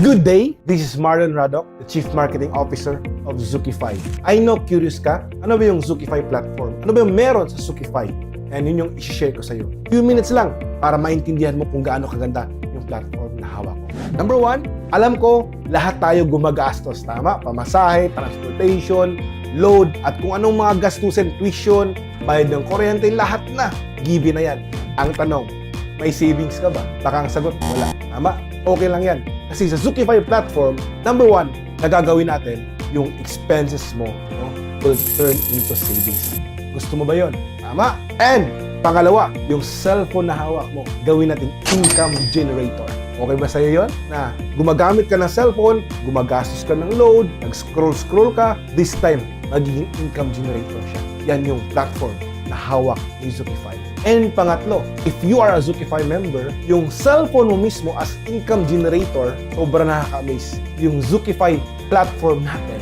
Good day, this is Marlon Radok, the Chief Marketing Officer of Zookify. I know curious ka, ano ba yung Zookify platform? Ano ba yung meron sa Zookify? And yun yung isi-share ko sa iyo. Few minutes lang para maintindihan mo kung gaano kaganda yung platform na hawak ko. Number one, alam ko lahat tayo gumagastos, tama? Pamasahe, transportation, load, at kung anong mga gastusin, tuition, bayad ng kuryente, lahat na. Given na yan. Ang tanong, may savings ka ba? Baka ang sagot, wala. Tama? Okay lang yan. Kasi sa Zookify platform, number one, nagagawin natin yung expenses mo, no, will turn into savings. Gusto mo ba yun? Tama? And pangalawa, yung cellphone na hawak mo, gawin natin income generator. Okay ba sa'yo yun? Na gumagamit ka ng cellphone, gumagastos ka ng load, nag-scroll ka, this time, magiging income generator siya. Yan yung platform na hawak ni Zookify. And pangatlo, if you are a Zookify member, yung cellphone mo mismo as income generator, sobrang nakaka-amaze. Yung Zookify platform natin,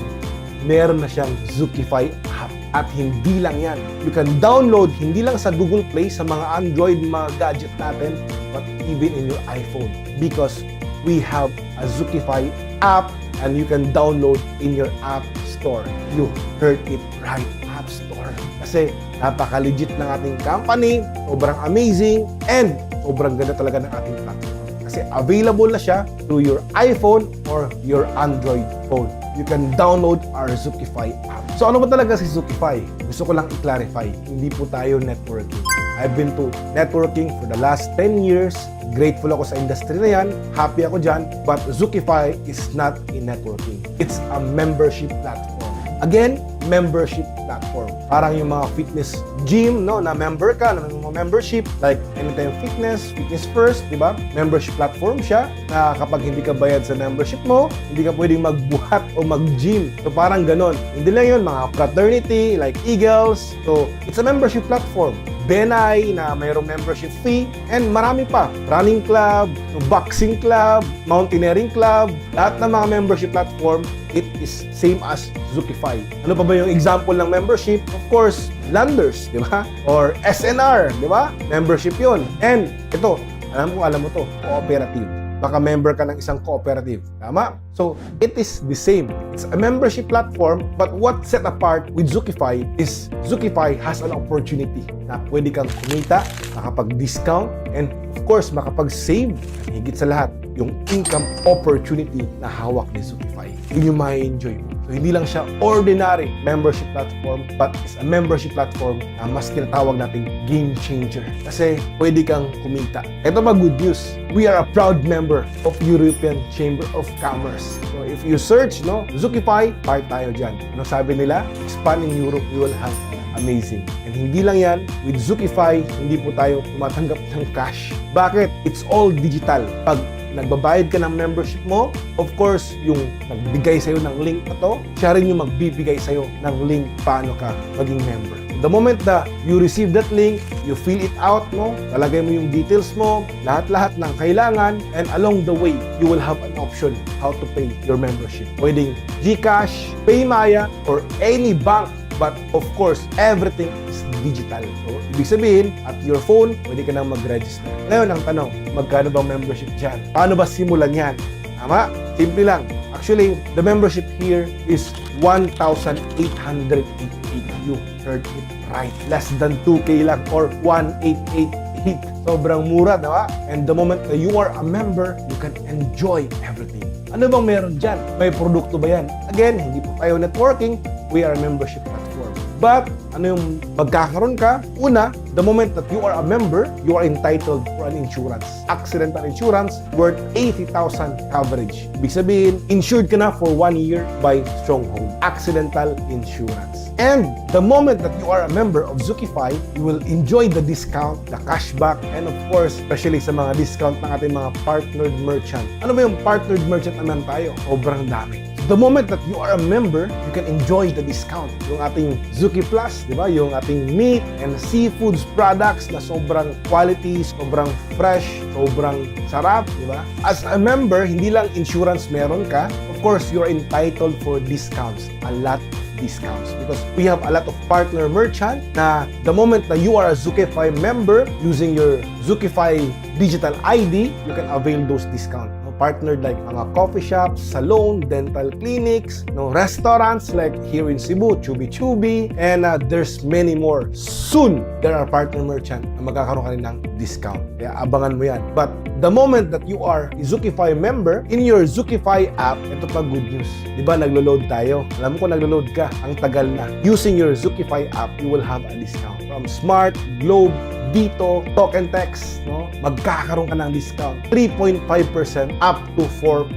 meron na siyang Zookify app. At hindi lang yan. You can download hindi lang sa Google Play, sa mga Android, mga gadget natin, but even in your iPhone. Because we have a Zookify app and you can download in your App Store. You heard it right, App Store. Kasi napaka-legit ng ating company, sobrang amazing, and sobrang ganda talaga ng ating platform. Kasi available na siya through your iPhone or your Android phone. You can download our Zookify app. So ano ba talaga si Zookify? Gusto ko lang i-clarify, hindi po tayo networking. I've been to networking for the last 10 years. Grateful ako sa industry na yan. Happy ako dyan. But Zookify is not a networking. It's a membership platform. Again, membership platform. Parang yung mga fitness gym, no, na member ka, na mga membership, like Anytime Fitness, Fitness First, di ba? Membership platform siya, na kapag hindi ka bayad sa membership mo, hindi ka pwedeng magbuhat o mag-gym. So parang ganon. Hindi lang yun, mga fraternity, like Eagles. So, it's a membership platform. Benay na mayroong membership fee, and marami pa. Running club, boxing club, mountaineering club, lahat ng mga membership platform, it is same as Zookify. Ano pa ba yung example ng membership? Of course, Landers, di ba? Or SNR, di ba? Membership yun. And ito, alam mo to, cooperative. Baka member ka ng isang cooperative. Tama? So, it is the same. It's a membership platform, but what set apart with Zookify is Zookify has an opportunity na pwede kang kumita, makapag-discount, and of course, makapag-save. Higit sa lahat, yung income opportunity na hawak ni Zookify. Yun yung ma-enjoy mo. So, hindi lang siya ordinary membership platform, but it's a membership platform na mas tinatawag nating game changer. Kasi pwede kang kumita. Ito pa good news. We are a proud member of European Chamber of Commerce. So, if you search, no, Zookify, part tayo dyan. Ano sabi nila? Expand in Europe, you will have amazing. And hindi lang yan, with Zookify, hindi po tayo tumatanggap ng cash. Bakit? It's all digital. Pag nagbabayad ka ng membership mo, of course, yung nagbigay sa'yo ng link na to, siya rin yung magbibigay sa'yo ng link paano ka maging member. The moment na you receive that link, you fill it out mo, talagay mo yung details mo, lahat-lahat ng kailangan, and along the way, you will have an option how to pay your membership. Pwedeng GCash, PayMaya, or any bank. But of course, everything is digital. So, ibig sabihin, at your phone, pwede ka nang mag-register. Ngayon, ang tanong, magkano bang membership dyan? Paano ba simulan yan? Tama? Simple lang. Actually, the membership here is 1,888. You heard it right. Less than 2K lang or 1,888. Sobrang mura, diba? And the moment that you are a member, you can enjoy everything. Ano bang meron dyan? May produkto ba yan? Again, hindi po tayo networking. We are a membership platform. But, ano yung magkakaroon ka? Una, the moment that you are a member, you are entitled for an insurance. Accidental insurance worth 80,000 coverage. Ibig sabihin, insured ka na for 1 year by Stronghold. Accidental insurance. And the moment that you are a member of Zookify, you will enjoy the discount, the cashback, and of course, especially sa mga discount ng ating mga partnered merchant. Ano ba yung partnered merchant naman tayo? Sobrang dami. The moment that you are a member, you can enjoy the discount. Yung ating Zooki Plus, di ba? Yung ating meat and seafoods products na sobrang quality, sobrang fresh, sobrang sarap, di ba? As a member, hindi lang insurance meron ka. Of course, you're entitled for discounts. A lot of discounts because we have a lot of partner merchant na the moment na you are a Zookify member using your Zookify digital ID, you can avail those discounts. partnered like mga coffee shops, salon, dental clinics, restaurants like here in Cebu, Chubi Chubi, and there's many more. Soon, there are partner merchant na magkakaroon ka rin ng discount. Kaya abangan mo yan. But the moment that you are a Zookify member, in your Zookify app, ito pa good news. Di ba naglo-load tayo? Alam mo kung naglo-load ka, ang tagal na. Using your Zookify app, you will have a discount. From Smart, Globe, Dito, Talk and Text, magkakaroon ka ng discount. 3.5% up to 4%.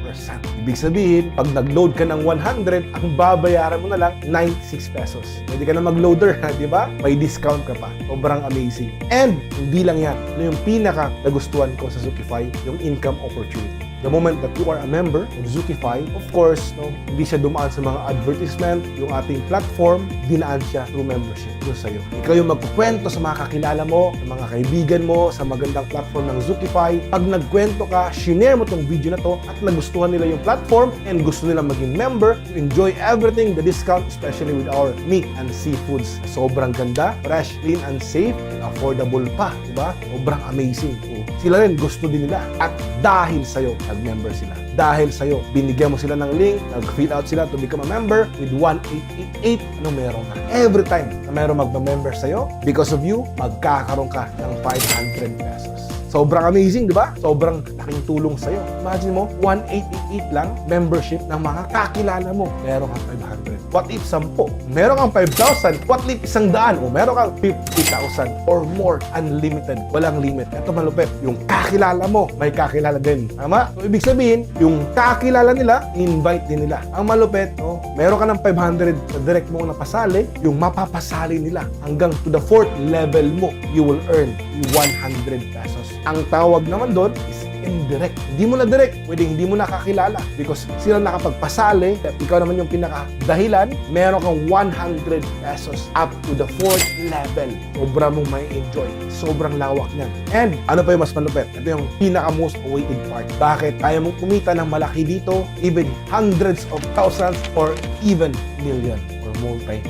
Ibig sabihin, pag nag-load ka ng 100, ang babayaran mo na lang 96 pesos. Pwede ka na mag-loader, di ba? May discount ka pa. Sobrang amazing. And, hindi lang yan. Yung pinaka nagustuhan ko sa Zookify, yung income opportunity. The moment that you are a member of Zookify, of course, hindi siya dumaan sa mga advertisement, yung ating platform, dinaan siya through membership. Yun sa'yo. Ikaw yung magkukwento sa mga kakilala mo, sa mga kaibigan mo, sa magandang platform ng Zookify. Pag nagkwento ka, shinare mo tong video na to at nagustuhan nila yung platform and gusto nila maging member, to enjoy everything, the discount, especially with our meat and seafoods. Sobrang ganda, fresh, clean, and safe, and affordable pa, diba? Sobrang amazing. Sila rin gusto din nila. At dahil sa'yo, nag-member sila. Dahil sa'yo, binigyan mo sila ng link, nag-fill out sila to become a member with 1888, meron ka. Every time na meron mag-member sa'yo, because of you, magkakaroon ka ng 500 pesos. Sobrang amazing, di ba? Sobrang laking tulong sa'yo. Imagine mo, 1888 lang, membership ng mga kakilala mo. Meron kang 500. What if 10? Meron kang 5,000. What if 100? O meron kang 50,000 or more. Unlimited. Walang limit. Ito malupit. Yung kakilala mo, may kakilala din. Tama? So, ibig sabihin, yung kakilala nila, invite din nila. Ang malupit, meron ka ng 500 sa direct mo na pasali, yung mapapasali nila hanggang to the 4th level mo, you will earn 100 pesos. Ang tawag naman doon is indirect. Hindi mo na direct, pwedeng hindi mo nakakilala because sila nakapagpasali at ikaw naman yung pinakadahilan, meron kang 100 pesos up to the 4th level. Sobra mong may enjoy. Sobrang lawak niyan. And ano pa yung mas malupit? Ito yung pinaka-most awaited part. Bakit? Kaya mong kumita ng malaki dito, even hundreds of thousands or even million or multi-million.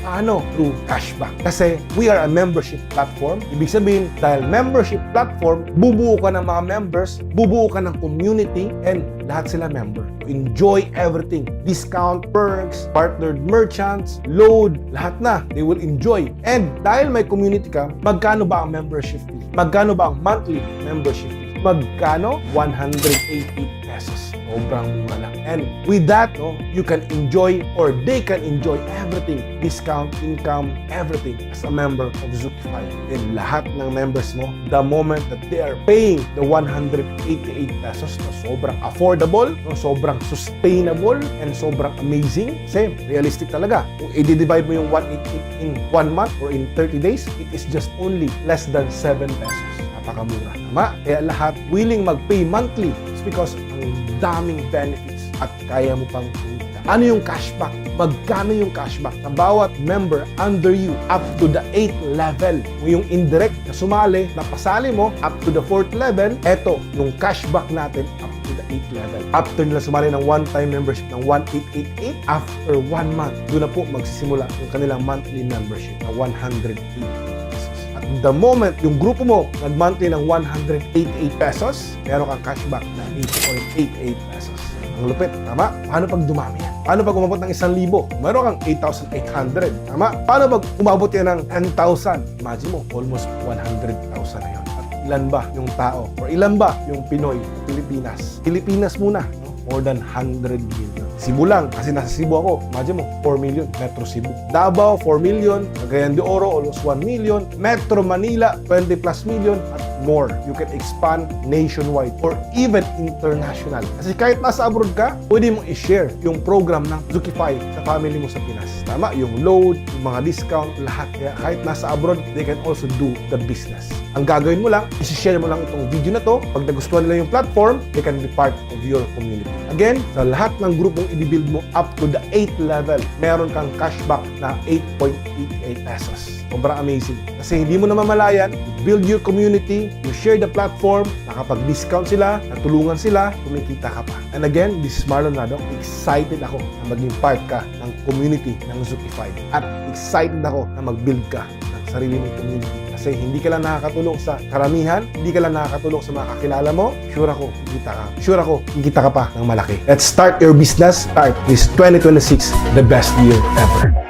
Ano? Through cashback. Kasi we are a membership platform. Ibig sabihin, dahil membership platform, bubuo ka ng mga members, bubuo ka ng community, and lahat sila member. Enjoy everything. Discount, perks, partnered merchants, load, lahat na. They will enjoy. And dahil may community ka, magkano ba ang membership fee? Magkano ba ang monthly membership fee? Magkano? 188 pesos. Sobrang mura lang. And with that, you can enjoy or they can enjoy everything. Discount, income, everything as a member of Zookify. And lahat ng members mo, the moment that they are paying the 188 pesos na sobrang affordable, sobrang sustainable, and sobrang amazing. Kasi realistic talaga. Kung i-divide mo yung 188 in 1 month or in 30 days, it is just only less than 7 pesos. Napakamura. Tama? Kaya lahat willing mag-pay monthly because ang daming benefits at kaya mo pang kumita. Ano yung cashback? Magkano yung cashback na bawat member under you up to the 8th level? Yung indirect na sumali, na pasali mo up to the 4th level, eto, yung cashback natin up to the 8th level. After nila sumali ng one-time membership ng 1888, after 1 month, doon na po magsisimula yung kanilang monthly membership na 180. The moment yung grupo mo nag-monthly ng 188 pesos, meron kang cashback na 8.88 pesos. Ang lupit, tama? Paano pag dumami yan? Paano pag umabot ng 1,000? Meron kang 8,800, tama? Paano pag umabot yan ng 10,000? Imagine mo, almost 100,000 na yun. At ilan ba yung tao? Or ilan ba yung Pinoy sa Pilipinas? Pilipinas muna, more than 100 million. Cebu lang, kasi nasa Cebu ako. Imagine mo, 4 million, Metro Cebu. Davao, 4 million. Cagayan de Oro, almost 1 million. Metro Manila, 20 plus million. At more. You can expand nationwide or even international. Kasi kahit nasa abroad ka, pwede mong i-share yung program ng Zookify sa family mo sa Pinas. Tama? Yung load, yung mga discount, lahat. Kaya kahit nasa abroad, they can also do the business. Ang gagawin mo lang, isi-share mo lang itong video na to. Pag nagustuhan nila yung platform, they can be part of your community. Again, sa lahat ng grupong i-build mo up to the 8th level, meron kang cashback na 8.88 pesos. Sobrang amazing. Kasi hindi mo namamalayan, you build your community, you share the platform, nakapag-discount sila, natulungan sila, kumikita ka pa. And again, this is Marlon Radok. Excited ako na maging part ka ng community ng Zookify. At excited ako na mag-build ka ng sarili mong community. Kasi Kasi hindi ka lang nakakatulong sa karamihan, hindi ka lang nakakatulong sa mga kakilala mo, sure ako, kikita ka. Sure ako, kikita ka pa ng malaki. Let's start your business. Start this 2026, the best year ever.